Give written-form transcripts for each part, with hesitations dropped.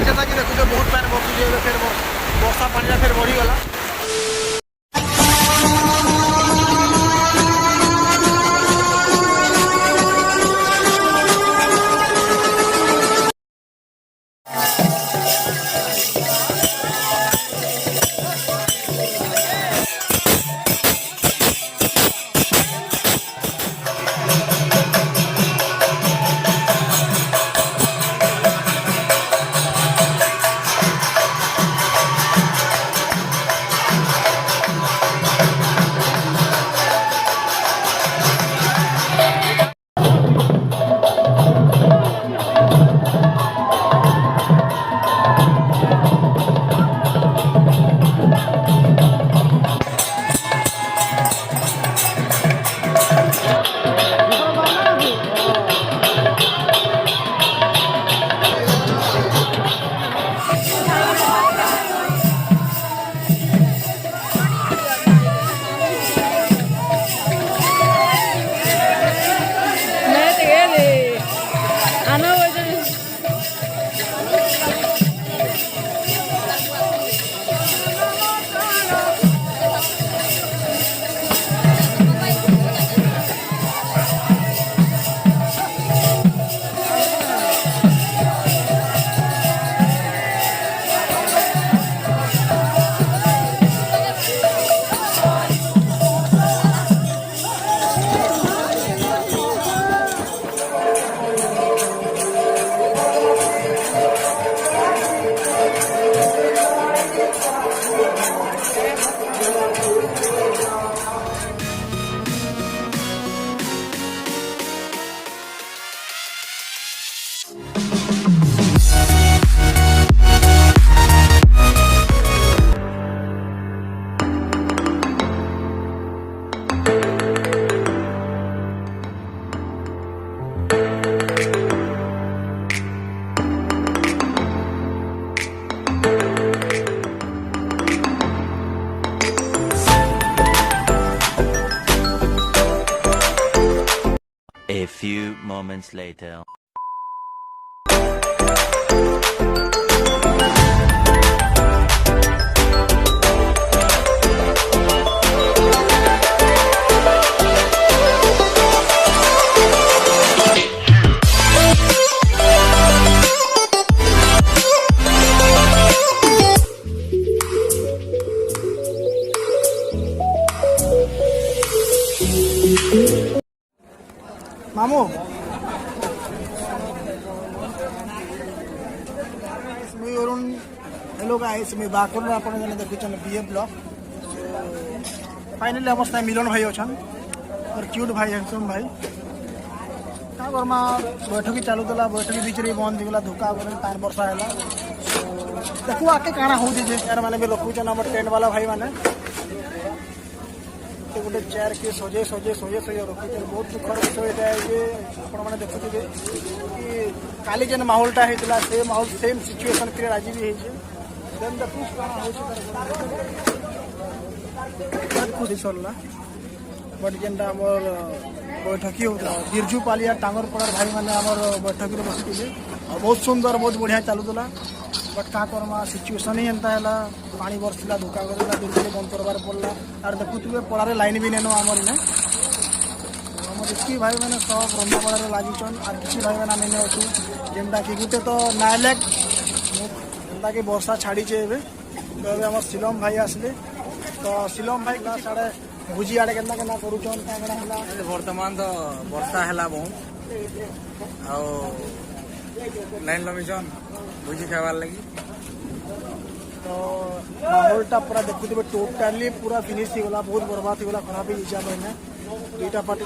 जैसा कि देखो बहुत पैर बसुचे फिर वर्षा पानी फिर बढ़ीगला। A few moments later. मामू मी वरून हेलो गाइस मी बागरुन आपण जने देखुछन बीए ब्लॉक फाइनली हमर साथ मिलन भाई अछन और क्यूट भाई हैंडसम भाई का करमा बैठकी चालू दला बैठकी बीच रे बंद दिगला धोखा बोले तार वर्षा हैला देखो आके काना हो जे यार माने भी रखुछन हमर टेंट वाला भाई माने गोटे चेयर के सजे सजे सजे सजे रखुचे बहुत दुखर विषय है जे आपने देखुथे कि काली जेन माहौलटा होता से माहौल सेम सिचुएशन क्रिएट आज भी खुशी सरला बट जेनटा आमर बैठकी होता बिरजू पालिया टांगरपड़ार भाई मैंने आमर बैठक बसुले बहुत सुंदर बहुत बढ़िया चलूला बट का करमा सिचुएशन ही एंता है पानी बरसला धोखा करला बिल्कुल बंद करवार पड़ला और देखुए पड़ारे लाइन भी नेनो आमर ने आमर इसकी भाई मैंने सब रंधापड़ा लागिछन और किसी भाई मैंने नहीं अच्छी जेनटा कि गोटे तो नायलेक जेनटा कि वर्षा छाड़ी एवं तो आम शिलम भाई आसले तो शिलम भाई का साढ़े भुजी आड़े के करुचन क्या बर्तमान तो वर्षा है बहुत लाइन लमिशन भुजी खावार लगी तो माहौलटा पूरा देखुथे टोटाली पूरा फिनिश हो गला बहुत बर्बाद हो गला खराब ही हिसाब है दुईटा पार्टी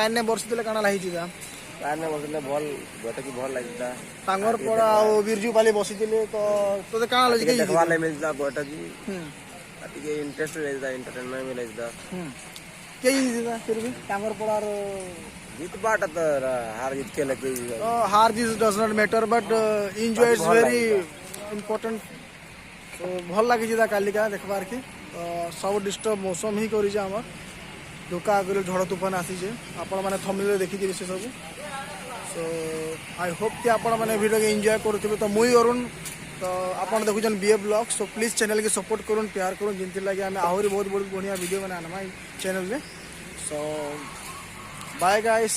ପାଣି ନେ ବର୍ଷିଥିଲେ କାଣା ଲାଗିଛି ତା ପାଣି ବସିଲେ ଭଲ ବୈଠକି ଭଲ ଲାଗିଥିଲା टांगर पड़ा और बिरजू पाली बसिଥିଲେ ତ ତୋତେ କାଣା ଲାଗୁଛି ଟିକେ କି ଦେଖବାର ଲାଗି ମିଳିଥିଲା ବୈଠକି ହୁଁ ଟିକେ ଇଣ୍ଟରେଷ୍ଟ ଲାଗିଥିଲା ଏଣ୍ଟରଟେନମେଣ୍ଟ ବି ଲାଗିଥିଲା କେଇ ଜିତା फिर भी टांगर पड़ार ଜିତ ବାଟା ତ ହାर ଜିତ ଖେଳ କେହି हार जीत does not matter but enjoy is very important भल लगी ता कालिका देखबार के सब डिस्टर्ब मौसम ही करी हमर धोका आगे झड़ तूफान आसीजे आपण माने थंबनेल देखिथिबे से सब सो आई होप कि आपण माने वीडियो के एंजॉय करथिबे तो मुई अरुण तो आपण देखुछन बीए ब्लॉग सो प्लीज चैनल के सपोर्ट करूँ प्यार करूँ जिनती लगे आम आहरी बहुत बहुत बढ़िया वीडियो बना आनमा चैनल में सो बाय गाइस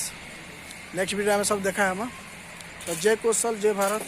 नेक्स्ट वीडियो में सब देखा है हम तो जय कौशल जय भारत।